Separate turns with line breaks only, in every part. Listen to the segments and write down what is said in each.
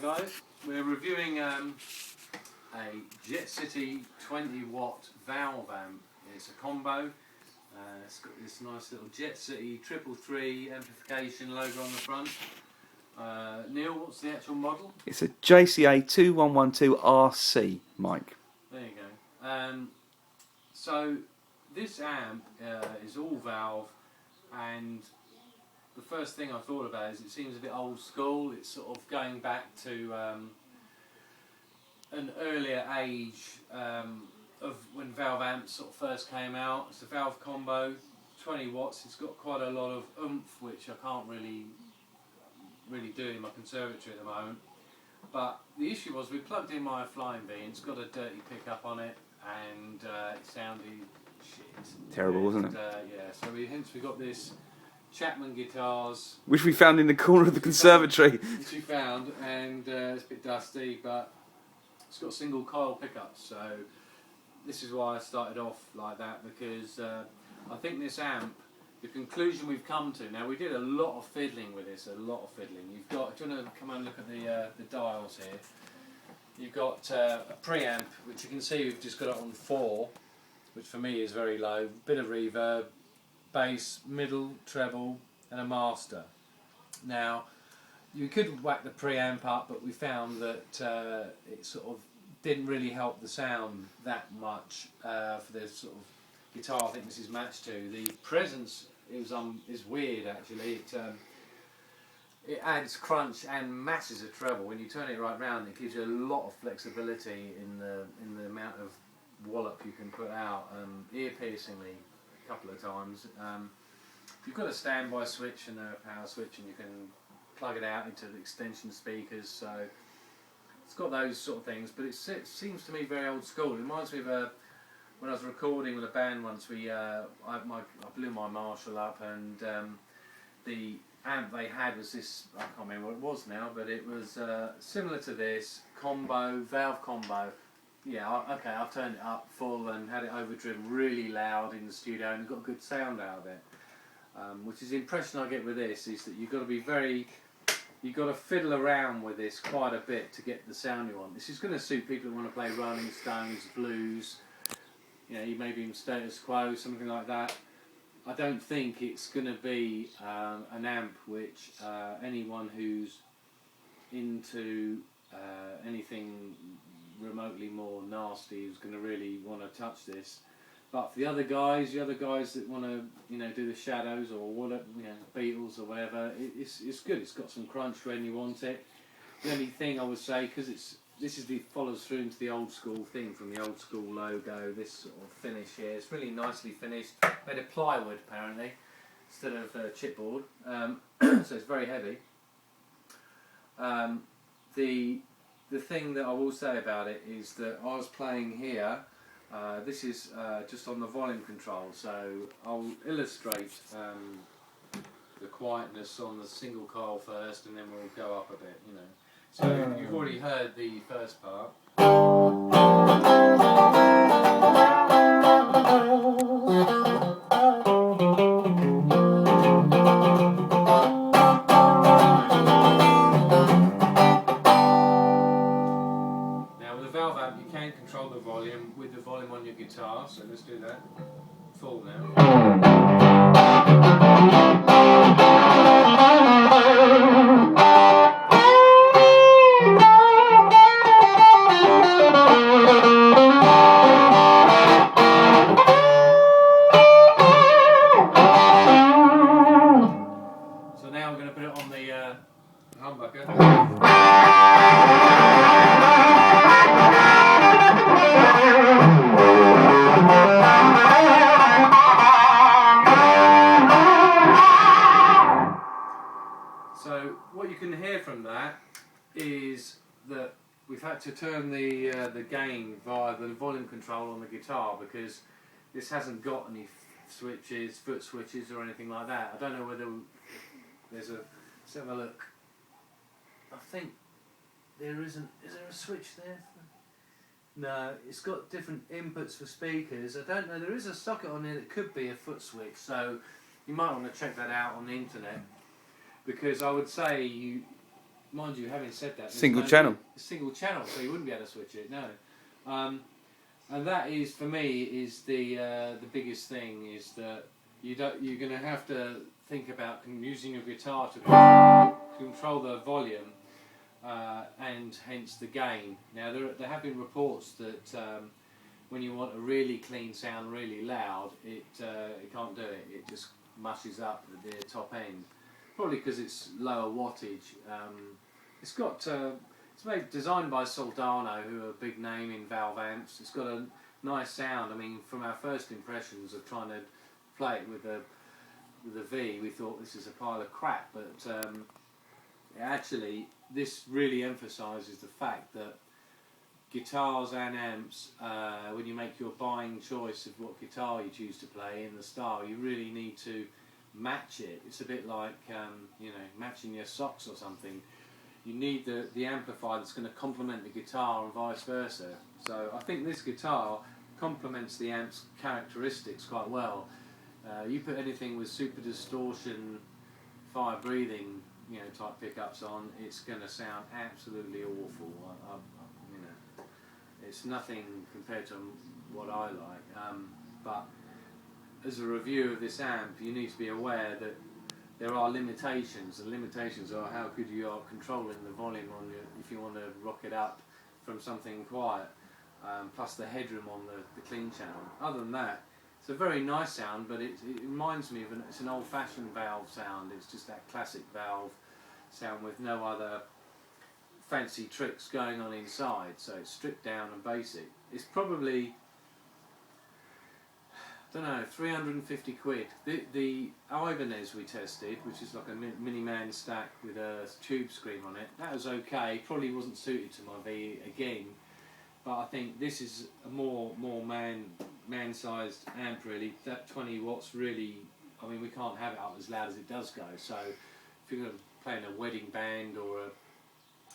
guys, we're reviewing a Jet City 20-watt valve amp. It's a combo. It's got this nice little Jet City 333 amplification logo on the front. Neil, what's the actual model?
It's a JCA2112RC, Mike.
There you go. So this amp is all valve, and the first thing I thought about is it seems a bit old school. It's sort of going back to an earlier age of when valve amps sort of first came out. It's a valve combo, 20 watts. It's got quite a lot of oomph, which I can't really do in my conservatory at the moment. But the issue was we plugged in my flying V, and it's got a dirty pickup on it, and it sounded shit.
Terrible, wasn't it?
Yeah, so hence we got this Chapman guitars,
which we found in the corner of the conservatory.
which we found, and it's a bit dusty, but it's got single coil pickups. So this is why I started off like that, because I think this amp, the conclusion we've come to, now we did a lot of fiddling with this, You've got, do you want to come and look at the dials here? You've got a preamp, which you can see we've just got it on 4, which for me is very low, bit of reverb, bass, middle, treble, and a master. Now, you could whack the preamp up, but we found that it sort of didn't really help the sound that much for this sort of guitar I think this is matched to. The presence is weird actually. It adds crunch and masses of treble. When you turn it right round, it gives you a lot of flexibility in the amount of wallop you can put out, ear piercingly. Couple of times. You've got a standby switch and a power switch, and you can plug it out into the extension speakers, so it's got those sort of things, but it seems to me very old school. It reminds me of when I was recording with a band once. I blew my Marshall up, and the amp they had was this, I can't remember what it was now, but it was similar to this valve combo. Yeah, okay, I've turned it up full and had it overdriven really loud in the studio and got a good sound out of it. Which is the impression I get with this, is that you've got to fiddle around with this quite a bit to get the sound you want. This is going to suit people who want to play Rolling Stones, blues, maybe even Status Quo, something like that. I don't think it's going to be an amp which anyone who's into anything remotely more nasty is going to really want to touch this. But for the other guys that want to do the Shadows or whatever, Beatles or whatever, it's good. It's got some crunch when you want it. The only thing I would say, because follows through into the old school thing from the old school logo, this sort of finish here, it's really nicely finished, made of plywood apparently instead of chipboard, so it's very heavy. The thing that I will say about it is that I was playing here, this is just on the volume control, so I'll illustrate the quietness on the single coil first, and then we'll go up a bit, So you've already heard the first part. You can control the volume with the volume on your guitar, so let's do that. Full now. So now we're going to put it on the humbucker. So what you can hear from that is that we've had to turn the gain via the volume control on the guitar, because this hasn't got any foot switches or anything like that. I don't know whether there's let's have a look. I think there isn't. Is there a switch there? No, it's got different inputs for speakers. I don't know. There is a socket on there that could be a foot switch, so you might want to check that out on the internet, because I would say mind you, having said that,
Single channel.
Single channel, so you wouldn't be able to switch it. No. And that is, for me, is the biggest thing, is that you're going to have to think about using your guitar to control the volume and hence the gain. Now there have been reports that when you want a really clean sound, really loud, it can't do it. It just mushes up at the top end, probably because it's lower wattage. It's designed by Soldano, who are a big name in valve amps. It's got a nice sound. I mean, from our first impressions of trying to play it with the V, we thought this is a pile of crap, but actually this really emphasises the fact that guitars and amps, when you make your buying choice of what guitar you choose to play in the style, you really need to match it. It's a bit like you know, matching your socks or something. You need the amplifier that's going to complement the guitar and vice versa. So I think this guitar complements the amp's characteristics quite well. You put anything with super distortion, fire breathing, you know, type pickups on, it's going to sound absolutely awful. You know, it's nothing compared to what I like. But as a review of this amp, you need to be aware that there are limitations. The limitations are how good you are controlling the volume on if you want to rock it up from something quiet, plus the headroom on the clean channel. Other than that, it's a very nice sound, but it reminds me of it's an old-fashioned valve sound. It's just that classic valve sound with no other fancy tricks going on inside. So it's stripped down and basic. It's probably, I don't know, 350 quid. The Ibanez we tested, which is like a mini man stack with a tube screen on it, that was okay. Probably wasn't suited to my V again, but I think this is a more man-sized amp really. That 20 watts really, I mean, we can't have it up as loud as it does go. So if you're going to play in a wedding band or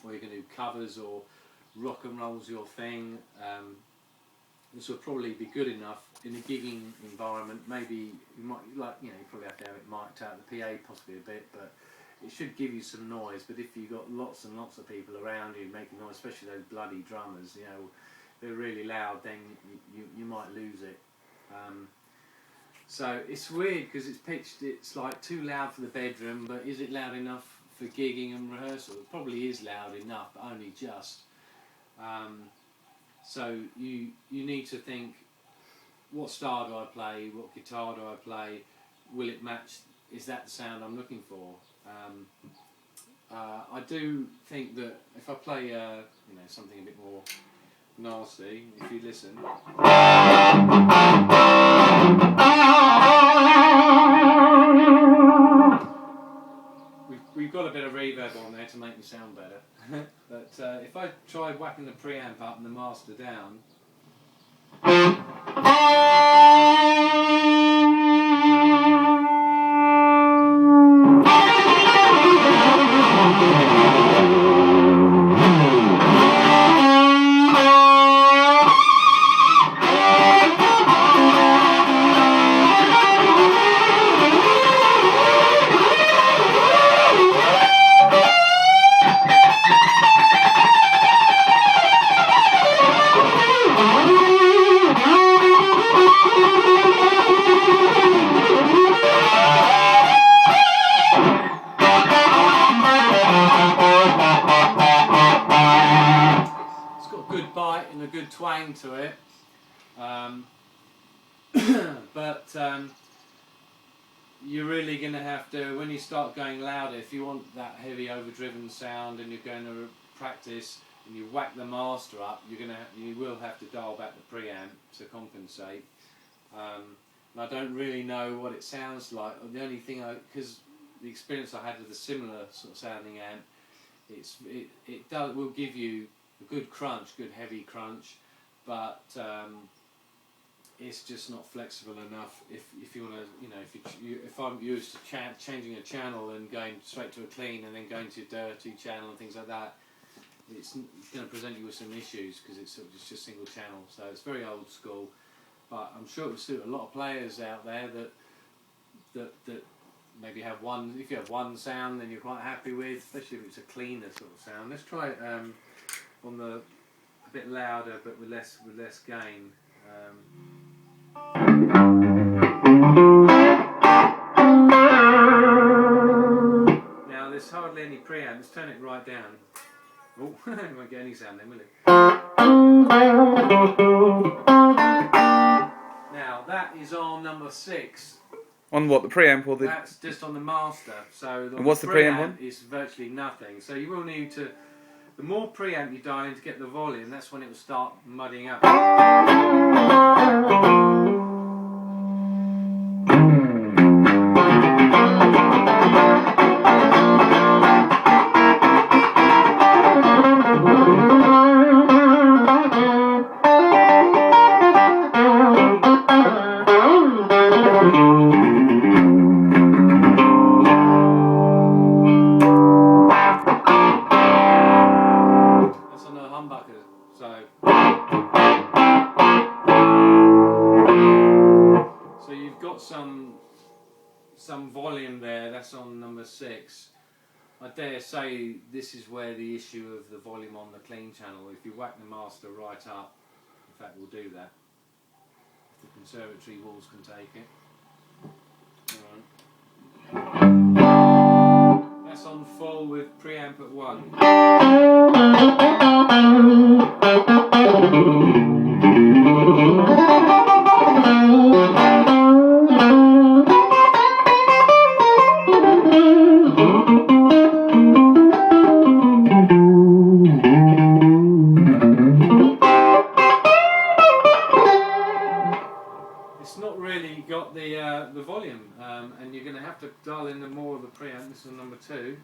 you're going to do covers or rock and roll's your thing, this will probably be good enough in a gigging environment. Maybe you might, like, you know, you probably have to have it mic'd out, the PA possibly a bit, but it should give you some noise. But if you've got lots and lots of people around you making noise, especially those bloody drummers, you know, they're really loud, then you might lose it. So it's weird because it's pitched, it's like too loud for the bedroom, but is it loud enough for gigging and rehearsal? It probably is loud enough, but only just. So you need to think, what style do I play, what guitar do I play, will it match, is that the sound I'm looking for? I do think that if I play you know, something a bit more nasty, if you listen, we've got a bit of reverb on there to make me sound better. But if I try whacking the preamp up and the master down, bite and a good twang to it, but you're really going to have to, when you start going louder, if you want that heavy overdriven sound and you're going to practice and you whack the master up, you will have to dial back the preamp to compensate. And I don't really know what it sounds like. The only thing, because the experience I had with a similar sort of sounding amp, it will give you a good crunch, good heavy crunch, but it's just not flexible enough. If you want to, you know, if I'm used to changing a channel and going straight to a clean and then going to a dirty channel and things like that, it's going to present you with some issues because it's just single channel. So it's very old school, but I'm sure it will suit a lot of players out there that maybe have one. If you have one sound, then you're quite happy with, especially if it's a cleaner sort of sound. Let's try it on the a bit louder, but with less gain. Now there's hardly any preamp. Let's turn it right down. Oh, you won't get any sound then, will it? Now that is on number 6.
On what, the preamp or the...
That's just on the master. So
And what's the preamp on?
is virtually nothing. So you will need to, the more preamp you dial in to get the volume, that's when it will start muddying up. So you've got some volume there. That's on number 6. I dare say this is where the issue of the volume on the clean channel. If you whack the master right up, in fact we'll do that. If the conservatory walls can take it. Alright. That's on full with preamp at 1. It's not really got the volume, and you're going to have to dial in more of the preamp. This is number 2.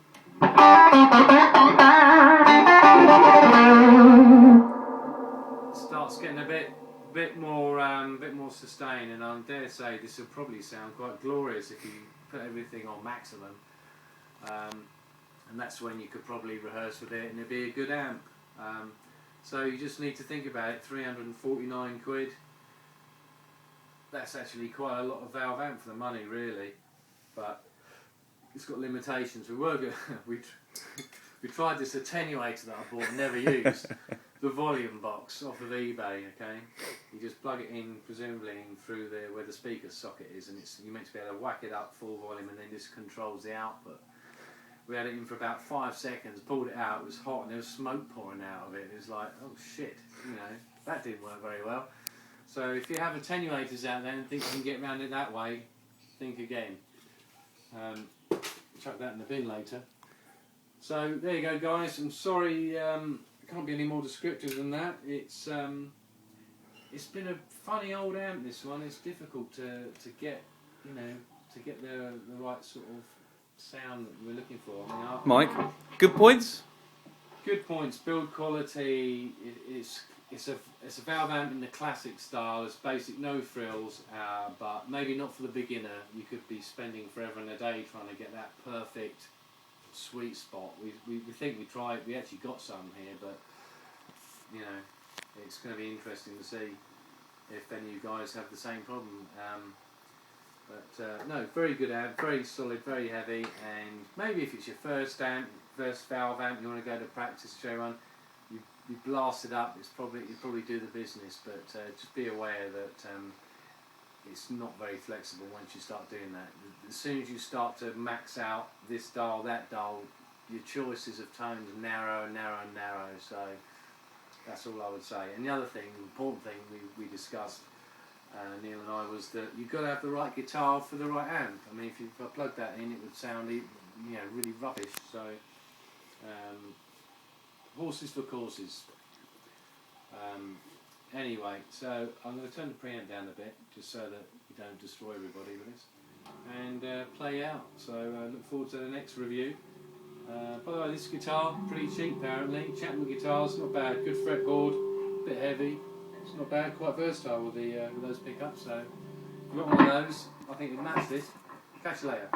It starts getting a bit more sustain, and I dare say this will probably sound quite glorious if you put everything on maximum. And that's when you could probably rehearse with it, and it'd be a good amp. So you just need to think about it. 349 quid. That's actually quite a lot of valve amp for the money, really, but it's got limitations. We tried this attenuator that I bought and never used, the volume box off of eBay. Okay, you just plug it in, presumably in through where the speaker socket is, and you're meant to be able to whack it up full volume, and then this controls the output. We had it in for about 5 seconds, pulled it out, it was hot, and there was smoke pouring out of it. It was like, oh shit, that didn't work very well. So if you have attenuators out there and think you can get around it that way, think again. Chuck that in the bin later. So there you go, guys. I'm sorry, can't be any more descriptive than that. It's been a funny old amp, this one. It's difficult to get, to get the right sort of sound that we're looking for. I mean,
Mike, good points?
Good points. Build quality. It's a valve amp in the classic style. It's basic, no frills, but maybe not for the beginner. You could be spending forever and a day trying to get that perfect sweet spot. We think we actually got some here, but it's going to be interesting to see if any of you guys have the same problem. But no, very good amp, very solid, very heavy, and maybe if it's your first valve amp, you want to go to practice, show one. You blast it up, you probably do the business, but just be aware that it's not very flexible once you start doing that. As soon as you start to max out this dial, that dial, your choices of tones narrow and narrow and narrow, so that's all I would say. And the other thing, the important thing we discussed, Neil and I, was that you've got to have the right guitar for the right amp. I mean, if you plugged that in, it would sound really rubbish, so horses for courses. Anyway, so I'm going to turn the preamp down a bit, just so that you don't destroy everybody with this, and play out. So look forward to the next review. By the way, this guitar, pretty cheap apparently. Chapman guitars, not bad. Good fretboard, bit heavy. It's not bad, quite versatile with those pickups. So if you've got one of those, I think you'll match this. Catch you later.